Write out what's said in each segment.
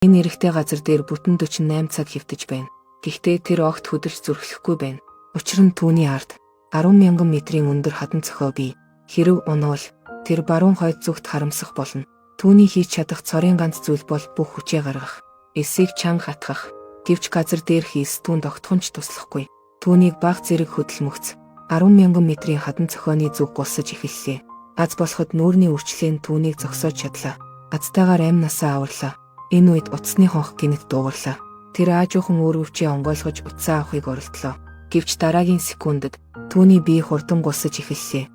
Энэ эрэгтэй газар дээр бүтэн 48 цаг хэвтэж байна. Гэхдээ тэр огт хөдөлж зүрхлэхгүй байна. Учир нь түүний ард 10,000 метрийн өндөр хадан цохоо бий. Хэрв унавал тэр баруун хойд зүгт харамсах болно. Түүний хийж чадах цорын ганц зүйл бол бүх хүчээ гаргах, эсийг чанга хатгах. Гэвч газар дээр хийс түүнд огтхонч туслахгүй. Түүнийг баг зэрэг хөдөлмөгц 10,000 метрийн хадан цохооны зүг гулсаж эхэллээ. Аз болоход нүүрний үрчлээ нь түүнийг зогсоож чадлаа. Азтайгаар амнасаа аварлаа. Энэ үед утасны хонх гинэт дуугарлаа. Тэр аажуухан өөр өвчөө онгойлгож утсаа авахыг оролдлоо. Гэвч дараагийн секундэд түүний бие хурдан гулсаж эхэллээ.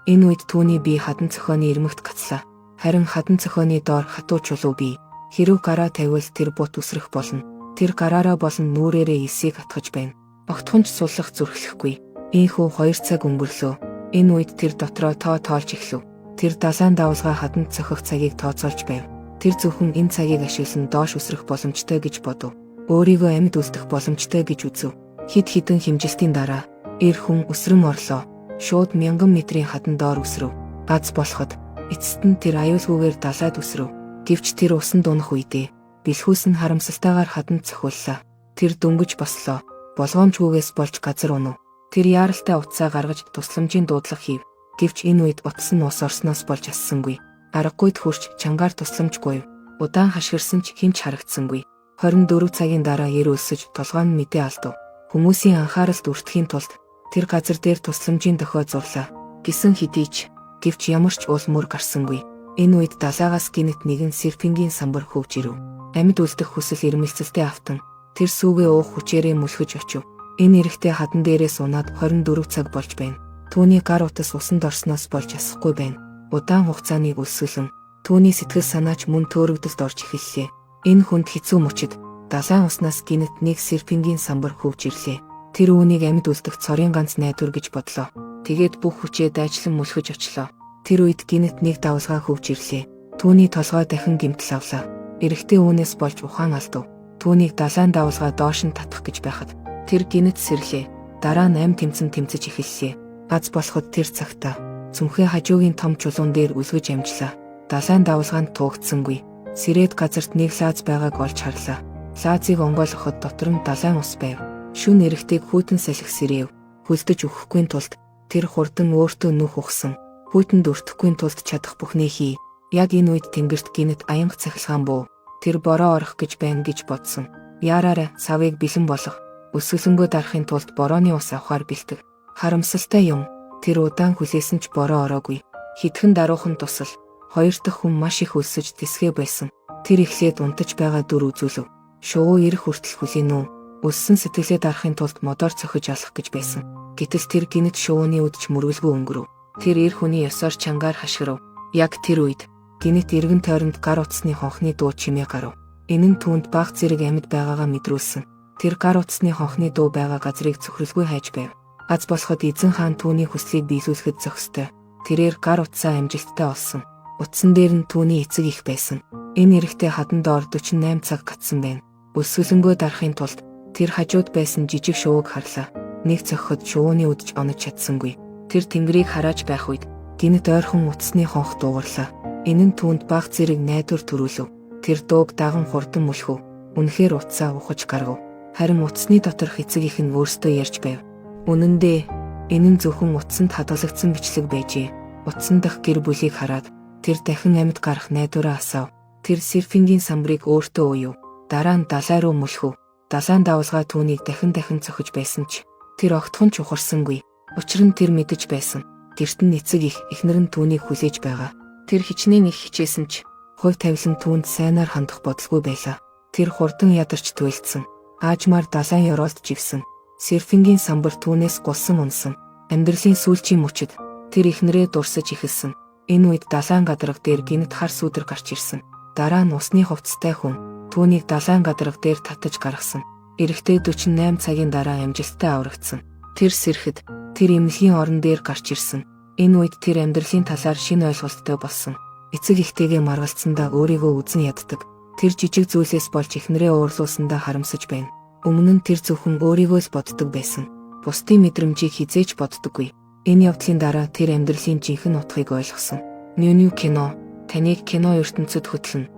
Энэ үед түүний бие хадан цохооны ирмэгт гацлаа. Харин хадан цохооны доор хатуу чулуу бий. Хэрв гараа тавиул тэр бут үсрэх болно. Тэр гараараа болон нүрээрээ эсийг хатгаж байна. Огтхонч суллах зүрхлэхгүй. Ийхүү 2 цаг өнгөрлөө. Энэ үед тэр дотроо тоолж эхлэв. Тэр далайн давлгаа хаданд цохих цагийг тооцоолж байв. Тэр зөвхөн энэ цагийг ашиглан доош үсрэх боломжтой гэж бодов. Өөрийгөө амьд үлдэх боломжтой гэж үзв. Хэд хэдэн хэмжилтийн дараа эр хүн өсрөн орлоо. Шууд 1000 метрийн хадан доор үсрэв. Аз болоход эцэст нь тэр аюулгүйгээр далайд үсрэв. Гэвч тэр усанд унах үедээ бэлхүүс нь харамсалтайгаар хаданд цохиуллаа. Тэр дөнгөж бослоо. Болгоомжгүйгээс болж газар унав. Тэр яаралтай утсаа гаргаж тусламжийн дуудлага хийв. Гэвч энэ үед утас нь ус орсноос болж ассангүй. Аргагүйд хурч чангаар тусламж гуйв. Удаан хашгирсан ч хинч харагдсангүй. 24 цагийн дараа эр өлсөж толгой нь мэдээ алдав. Хүмүүсийн анхааралд өртөхийн тулд тэр газар дээр тусламжийн дохио зурлаа. Гисэн хэдий ч гэвч ямар ч уул мөр гарсангүй. Энэ үед далаагаас гинэт нэгэн серпингийн самбар хөвж ирэв. Амьд үлдэх хүсэл ирмэлцэлтэй автан тэр сүүгээ уух хүчээрээ мүлхэж очив. Энэ эрэгтэй хадан дээрээс унаад 24 цаг болж байна. Түүний гар утас усанд орсноос болж асахгүй байна. Удаан хугацааныг өлсгөлөн түүний сэтгэл санаач мөн төөрөгдөлд орж эхэллээ. Энэ хүнд хэцүү мөчид далайн уснаас гинэт нэг серпингийн самбар хөвж ирлээ. Тэр үүнийг амьд үлдэх цорын ганц найдвар гэж бодлоо. Тэгээд бүх хүчээ дайчлан мүлхэж очлоо. Тэр үед гинэт нэг давлгаа хөвж ирлээ. Түүний толгой дахин гэмтэл авлаа. Эрэгтэй үүнээс болж ухаан алдав. Түүнийг далайн давлгаа доош нь татах гэж байхад тэр гинэт сэрлээ. Дараа нь амь тэмцэн тэмцэж эхэллээ. Аз болоход тэр цагта цүнхээ хажуугийн том чулуун дээр үлгэж амжлаа. Далайн давлгаанд тугдсангүй. Сэрээд газарт нэг лааз байгааг олж харлаа. Лаазыг онгойлгоход дотор нь далайн ус байв. Шүн эрэгтэйг хүйтэн салхи сэрэв. Хөлдөж өгөхгүй тулд тэр хурдан өөртөө нүх ухсан. Хүйтэнд өртөхгүй тулд чадах бүхнээ хий. Яг энэ үед тэнгэрт гинэт аянга цахилгаан буу. Тэр бороо орох гэж байна гэж бодсон. Яараарай, савыг бэлэн болгох. Өсгөлөнгөө дарахын тулд борооны ус авахар бэлтэг. Харамсалтай юм. Тэр удаан хүлээсэн ч бороо ороогүй. Хитгэн даруухан тусал 2 дахь хүн маш их өлсөж тэсгэ байсан. Тэр эхлээд унтаж байгаа дүр үзүүлв. Шувуу ирэх хүртэл хүлээн үү. Өлсөн сэтгэлээ дарахын тулд модоор цохиж алах гэж байсан. Гэтэл тэр гинэт шувууны үдч мөргөлгүй өнгөрөв. Тэр эр хүний ёсоор чангаар хашгирав. Яг тэр үед гинэт эргэн тойронд гар утасны хонхны дуу чимээ гарав. Энэ нь түүнд баг зэрэг амьд байгаагаа мэдрүүлсэн. Тэр гар утасны хонхны дуу байгаа газрыг цөхрөлгүй хайж байв. Аз болоход эзэн хаан түүний хүслийг биелүүлэхэд зохистой. Тэрээр гар утсаа амжилттай олсон. Утсан дээр нь түүний эцэг их байсан. Энэ эрэгтэй хадан доор 48 цаг гатсан байна. Өсгөлөнгөө дарахын тулд тэр хажууд байсан жижиг шувууг харлаа. Нэг цохиход шувууны үдж онож чадсангүй. Тэр тэнгэрийг харааж байх үед гинэт ойрхон утасны хонх дуугарлаа. Энэ нь түүнд баг зэрэг найдвар төрүүлв. Тэр дууг даган хурдан мөлхөв. Үнэхээр утсаа ухаж гаргав. Харин утасны доторх эцэг их нь өөртөө ярьж байв. Үнэн дээ, энэ нь зөвхөн утсанд хадгалагдсан бичлэг байжээ. Утсан дахь гэр бүлийг хараад тэр дахин амьд гарах найдвараа асаав. Тэр серфингийн самбарыг өөртөө уяв. Дараа нь далай руу мөлхөв. Далайн давлгаа түүнийг дахин цохиж байсан ч тэр огтхон ч ухарсангүй. Учир нь тэр мэдэж байсан. Гэрт нь эцэг эхнэр нь түүнийг хүлээж байгаа. Тэр хичнээн их хичээсэн ч хувь тавилан түүнд сайнаар хандах бодолгүй байлаа. Тэр хурдан ядарч туйлдсан. Аажмаар далайн ёроолт живсэн. Серфингийн самбар түүнээс гулсан унсан. Амьдралын сүүлчийн мөчид тэр эхнэрээ дурсаж эхэлсэн. Энэ үед далайн гадарга дээр гинэт хар сүдэр гарч ирсэн. Дараа нь усны хувцастай хүн түүнийг далайн гадарга дээр татаж гаргасан. Эрэгтэй 48 цагийн дараа амжилттай аврагдсан. Тэр сэрхэд тэр эмнэлгийн орон дээр гарч ирсэн. Энэ үед тэр амьдралын талаар шинэ ойлголттой болсон. Эцэг ихтэйгээ маргалцсандаа өөрийгөө үзэн яддаг. Тэр жижиг зүйлээс болж эхнэрээ уурлуулсандаа харамсаж байна. Өмнө нь тэр зөвхөн өөрийгөө л боддог байсан. Бусдын мэдрэмжийг хизээж боддоггүй. Энэ явдлын дараа тэр амьдралын жинхэнэ утгыг ойлгосон. Нью кино таныг кино ертөнцид хөтлөнө.